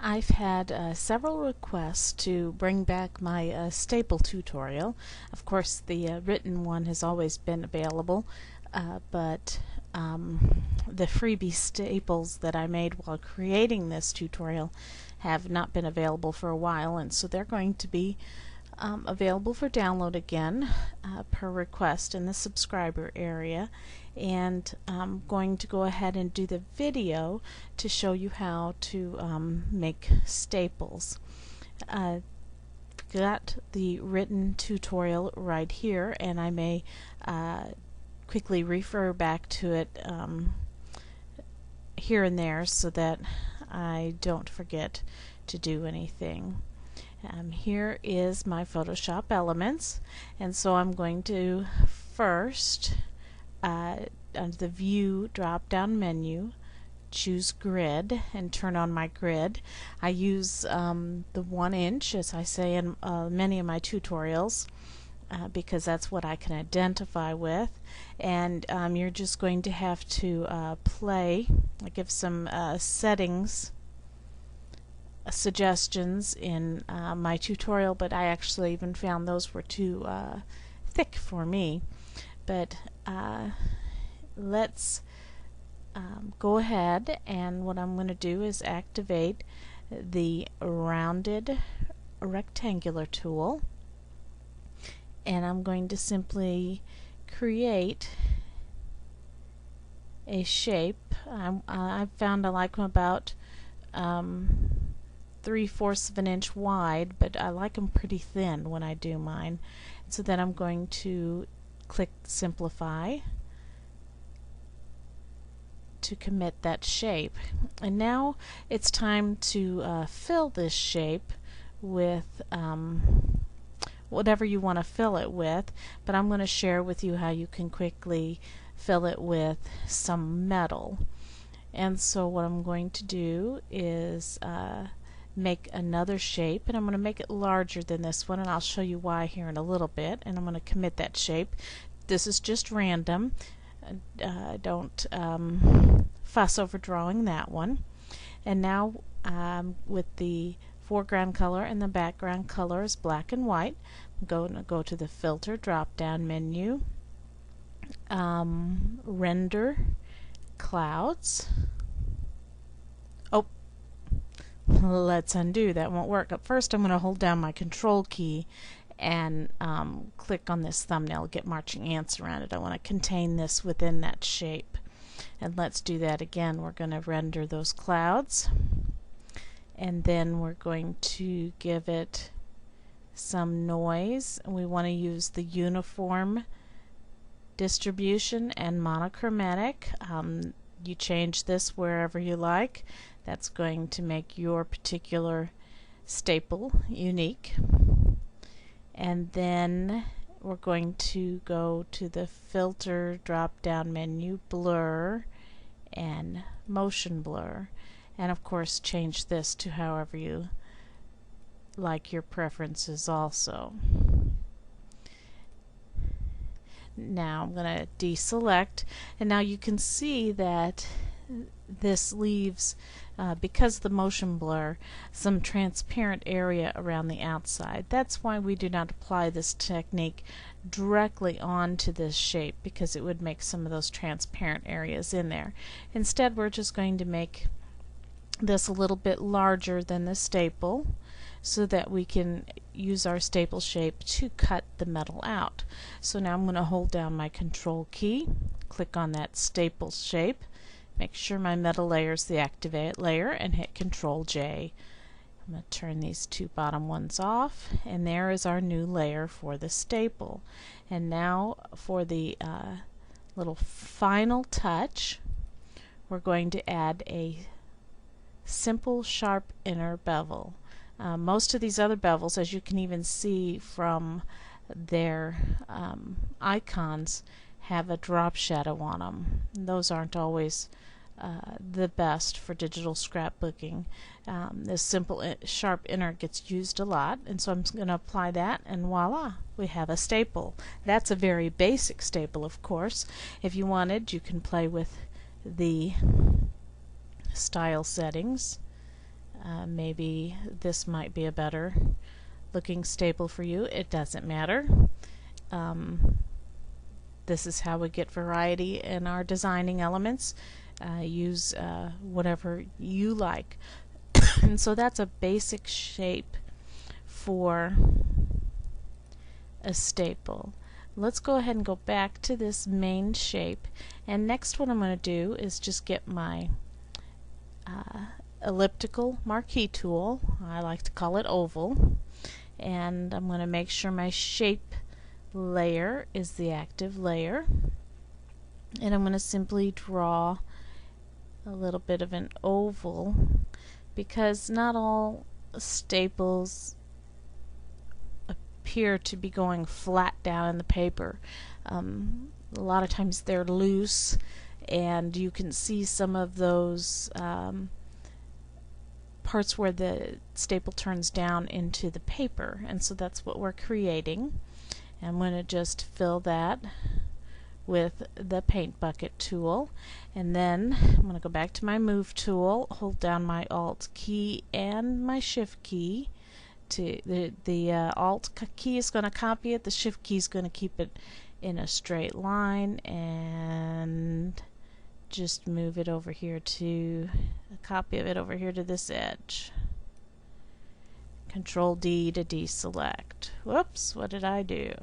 I've had several requests to bring back my staple tutorial. Of course, the written one has always been available, but the freebie staples that I made while creating this tutorial have not been available for a while, and so they're going to be available for download again per request in the subscriber area. And I'm going to go ahead and do the video to show you how to make staples. Got the written tutorial right here, and I may quickly refer back to it here and there so that I don't forget to do anything. Here is my Photoshop elements, and so I'm going to first under the View drop-down menu, choose Grid and turn on my grid. I use the 1 inch, as I say in many of my tutorials, because that's what I can identify with. And you're just going to have to I give some settings suggestions in my tutorial, but I actually even found those were too thick for me. But let's go ahead, and what I'm going to do is activate the rounded rectangular tool, and I'm going to simply create a shape. I've found I like them about 3/4 of an inch wide, but I like them pretty thin when I do mine. So then I'm going to click Simplify to commit that shape. And now it's time to fill this shape with whatever you want to fill it with, but I'm going to share with you how you can quickly fill it with some metal. And so what I'm going to do is make another shape, and I'm going to make it larger than this one, and I'll show you why here in a little bit. And I'm going to commit that shape. This is just random. Don't fuss over drawing that one. And now with the foreground color and the background color is black and white, I'm going to go to the Filter drop-down menu, Render Clouds. Oh, let's undo. That won't work. At first I'm going to hold down my Control key and click on this thumbnail, get marching ants around it. I want to contain this within that shape. And let's do that again. We're going to render those clouds, and then we're going to give it some noise. And we want to use the uniform distribution and monochromatic. You change this wherever you like. That's going to make your particular staple unique. And then we're going to go to the Filter drop-down menu, Blur and Motion Blur, and of course change this to however you like your preferences also. Now I'm going to deselect, and now you can see that this leaves, because of the motion blur, some transparent area around the outside. That's why we do not apply this technique directly onto this shape, because it would make some of those transparent areas in there. Instead, we're just going to make this a little bit larger than the staple so that we can use our staple shape to cut the metal out. So now I'm going to hold down my Control key, click on that staple shape, make sure my metal layer is the activate layer, and hit Control J. I'm going to turn these two bottom ones off, and there is our new layer for the staple. And now for the little final touch, we're going to add a simple sharp inner bevel. Most of these other bevels, as you can even see from their icons, have a drop shadow on them. Those aren't always the best for digital scrapbooking. This simple sharp inner gets used a lot, and so I'm going to apply that, and voila, we have a staple. That's a very basic staple, of course. If you wanted, you can play with the style settings Maybe this might be a better looking staple for you. It doesn't matter. This is how we get variety in our designing elements. Use whatever you like. And so that's a basic shape for a staple. Let's go ahead and go back to this main shape, and next what I'm going to do is just get my elliptical marquee tool. I like to call it oval, and I'm going to make sure my shape layer is the active layer, and I'm going to simply draw a little bit of an oval, because not all staples appear to be going flat down in the paper. A lot of times they're loose, and you can see some of those parts where the staple turns down into the paper, and so that's what we're creating. I'm going to just fill that with the paint bucket tool, and then I'm going to go back to my move tool, hold down my alt key and my shift key. The alt key is going to copy it, the shift key is going to keep it in a straight line, and just move it over here to a copy of it over here to this edge. Control D to deselect. Whoops, what did I do?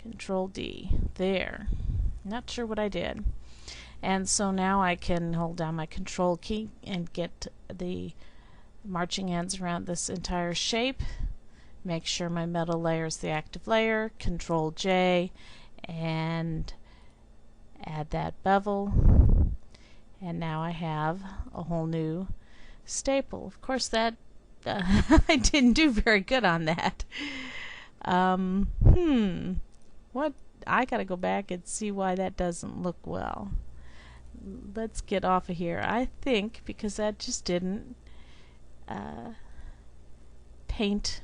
Control D. There. Not sure what I did. And so now I can hold down my control key and get the marching ends around this entire shape. Make sure my metal layer is the active layer. Control J and add that bevel. And now I have a whole new staple. Of course that I didn't do very good on that. What? I gotta go back and see why that doesn't look well. Let's get off of here. I think because that just didn't paint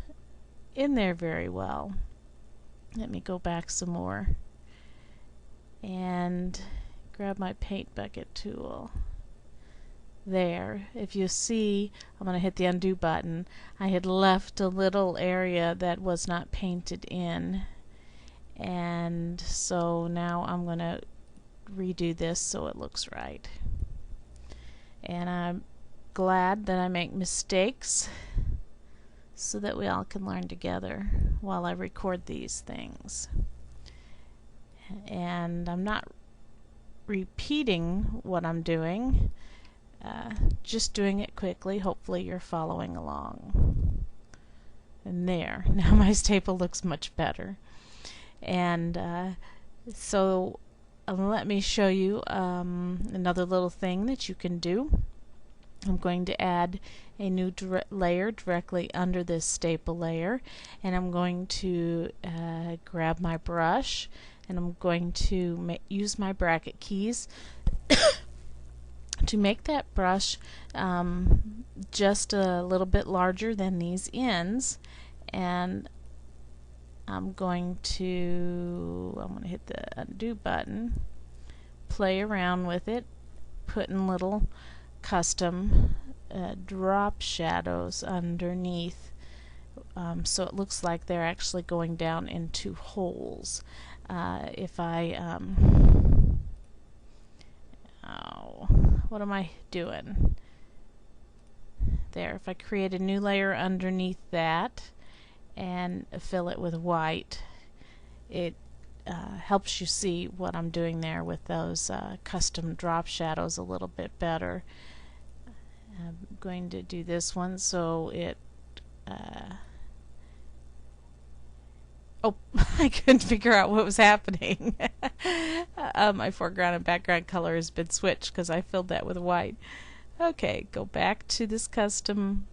in there very well. Let me go back some more and grab my paint bucket tool. There, if you see, I'm going to hit the undo button. I had left a little area that was not painted in, and so now I'm going to redo this so it looks right. And I'm glad that I make mistakes so that we all can learn together while I record these things. And I'm not repeating what I'm doing, just doing it quickly. Hopefully you're following along. And there, now my staple looks much better. And so let me show you another little thing that you can do. I'm going to add a new layer directly under this staple layer, and I'm going to grab my brush, and I'm going to use my bracket keys to make that brush just a little bit larger than these ends, and I'm going to hit the undo button, play around with it, put in little custom drop shadows underneath, so it looks like they're actually going down into holes. If I what am I doing? There, if I create a new layer underneath that and fill it with white, it helps you see what I'm doing there with those custom drop shadows a little bit better. I'm going to do this one so it oh, I couldn't figure out what was happening. My foreground and background color has been switched because I filled that with white. Okay, go back to this custom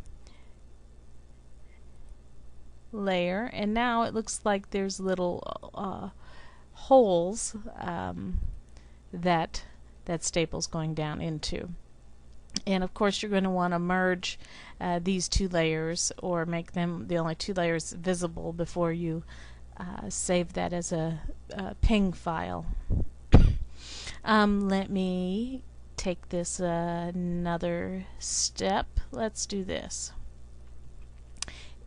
layer, and now it looks like there's little holes that staple's going down into. And of course you're going to want to merge these two layers, or make them the only two layers visible before you save that as a ping file. Let me take this another step. Let's do this.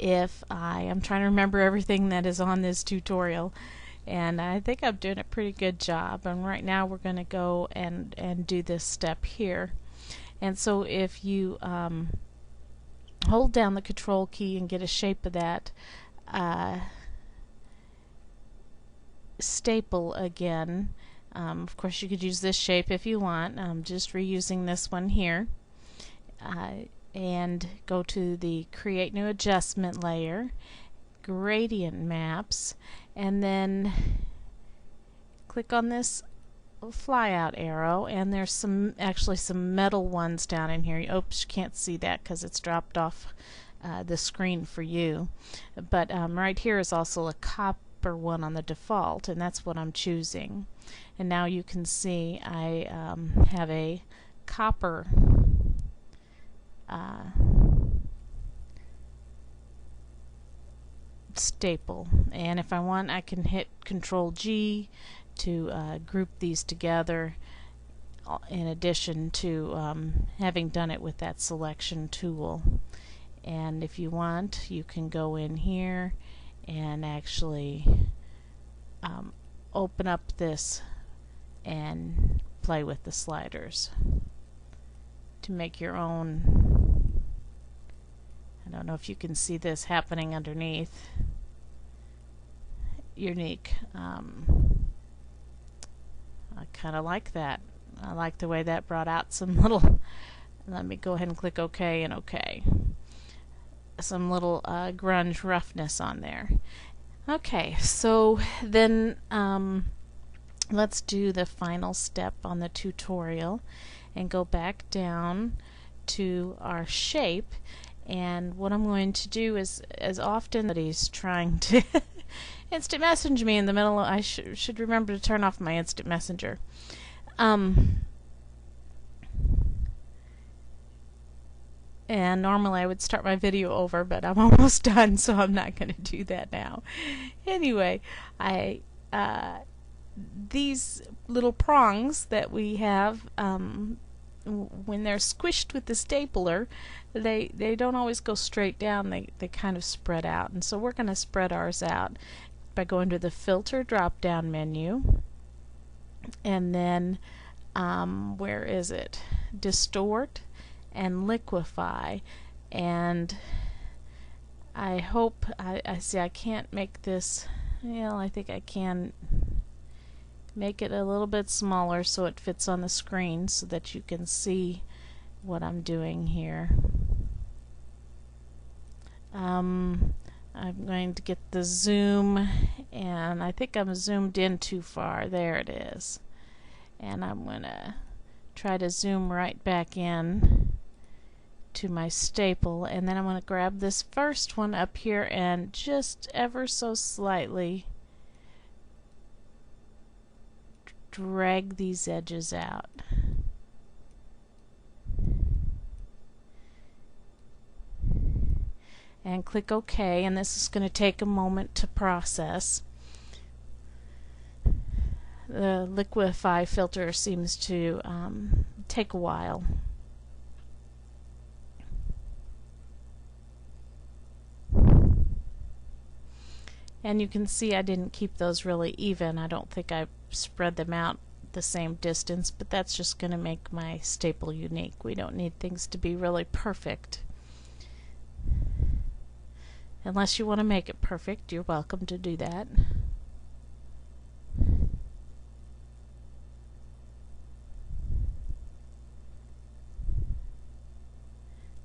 I'm trying to remember everything that is on this tutorial, and I think I'm doing a pretty good job. And right now we're going to go and do this step here. And so if you hold down the control key and get a shape of that staple again, of course you could use this shape if you want. I'm just reusing this one here. And go to the Create New Adjustment layer, Gradient Maps, and then click on this flyout arrow, and there's actually some metal ones down in here. Oops, you can't see that because it's dropped off the screen for you. But right here is also a copper one on the default, and that's what I'm choosing. And now you can see I have a copper staple, and if I want I can hit Control G to group these together, in addition to having done it with that selection tool. And if you want, you can go in here and actually open up this and play with the sliders to make your own. I don't know if you can see this happening underneath. Unique. I kind of like that. I like the way that brought out some little, let me go ahead and click OK and OK. Some little grunge roughness on there. Okay, so then let's do the final step on the tutorial and go back down to our shape. And what I'm going to do is, as often that he's trying to instant message me in the middle, I should remember to turn off my instant messenger. And normally I would start my video over, but I'm almost done, so I'm not going to do that now. Anyway, these little prongs that we have, when they're squished with the stapler, they don't always go straight down. They kind of spread out, and so we're going to spread ours out by going to the Filter drop-down menu, and then where is it? Distort and liquefy. And I hope I see I can't make this. Well, I think I can make it a little bit smaller so it fits on the screen so that you can see what I'm doing here. I'm going to get the zoom, and I think I'm zoomed in too far. There it is. And I'm going to try to zoom right back in to my staple, and then I'm going to grab this first one up here and just ever so slightly drag these edges out. And click OK, and this is going to take a moment to process. The liquefy filter seems to take a while. And you can see I didn't keep those really even. I don't think I spread them out the same distance, but that's just going to make my staple unique. We don't need things to be really perfect. Unless you want to make it perfect, you're welcome to do that.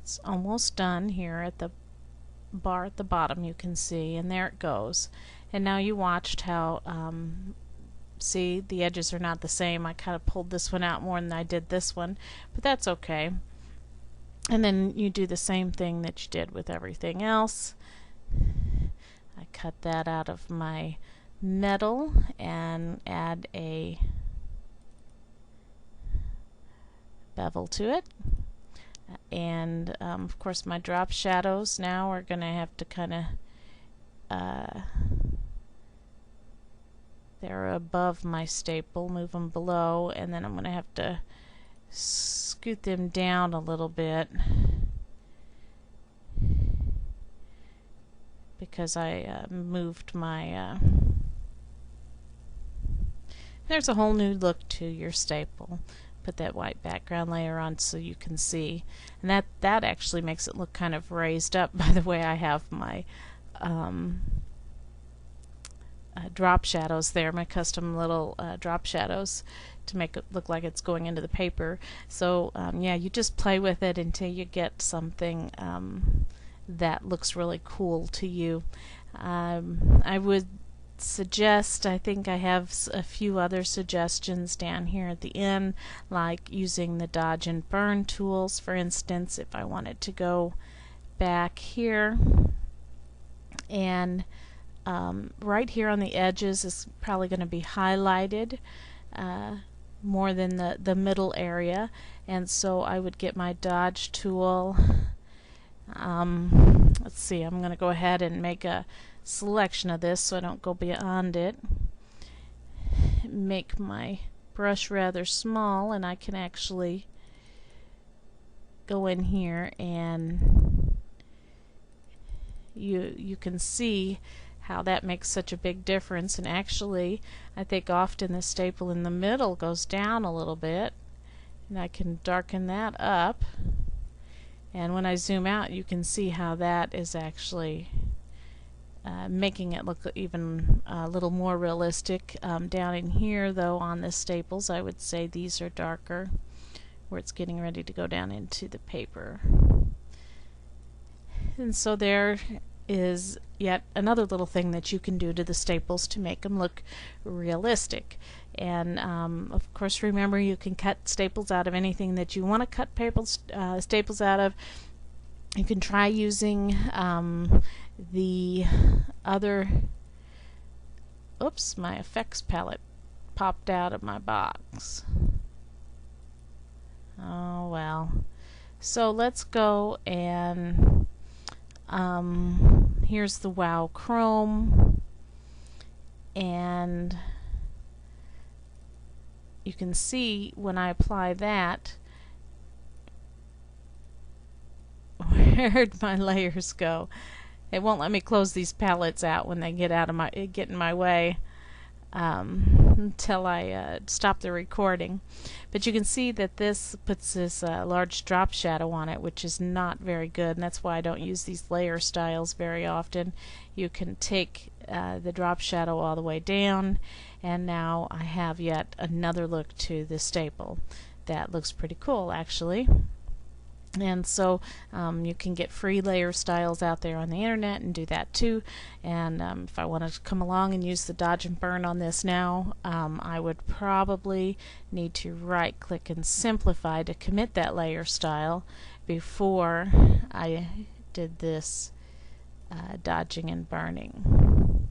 It's almost done here at the bar at the bottom, you can see, and there it goes. And now you watched how see, the edges are not the same. I kind of pulled this one out more than I did this one, but that's okay. And then you do the same thing that you did with everything else. I cut that out of my metal and add a bevel to it. And of course my drop shadows now are going to have to kind of they're above my staple, move them below, and then I'm going to have to scoot them down a little bit because I moved my there's a whole new look to your staple. Put that white background layer on so you can see, and that actually makes it look kind of raised up by the way I have my drop shadows there, my custom little drop shadows to make it look like it's going into the paper. So yeah, you just play with it until you get something that looks really cool to you. I would suggest, I think I have a few other suggestions down here at the end, like using the dodge and burn tools. For instance, if I wanted to go back here and right here on the edges is probably going to be highlighted more than the middle area, and so I would get my dodge tool. Let's see, I'm going to go ahead and make a selection of this so I don't go beyond it. Make my brush rather small, and I can actually go in here and you can see how that makes such a big difference. And actually I think often the staple in the middle goes down a little bit, and I can darken that up, and when I zoom out you can see how that is actually making it look even a little more realistic. Down in here though on the staples, I would say these are darker where it's getting ready to go down into the paper. And so there is yet another little thing that you can do to the staples to make them look realistic. And of course, remember, you can cut staples out of anything that you want to cut staples out of. You can try using the other, oops, my effects palette popped out of my box. Oh well. So let's go and here's the Wow Chrome, and you can see when I apply that, where'd my layers go? It won't let me close these palettes out when they get in my way until I stop the recording. But you can see that this puts this large drop shadow on it, which is not very good, and that's why I don't use these layer styles very often. You can take the drop shadow all the way down, and now I have yet another look to the staple that looks pretty cool actually. And so you can get free layer styles out there on the internet and do that too. And if I wanted to come along and use the dodge and burn on this now, I would probably need to right click and simplify to commit that layer style before I did this dodging and burning.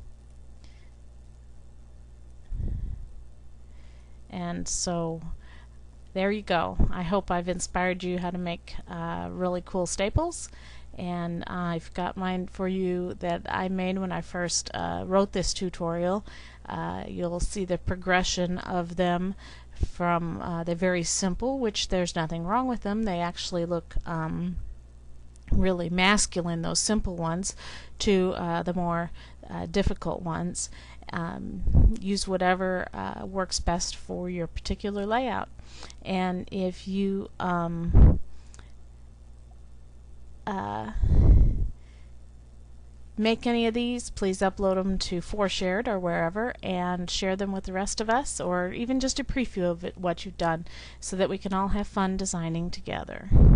And so there you go. I hope I've inspired you how to make really cool staples, and I've got mine for you that I made when I first wrote this tutorial. You'll see the progression of them from the very simple, which there's nothing wrong with them. They actually look really masculine, those simple ones, to the more difficult ones. Use whatever works best for your particular layout. And if you make any of these, please upload them to ForShared or wherever and share them with the rest of us, or even just a preview of what you've done, so that we can all have fun designing together.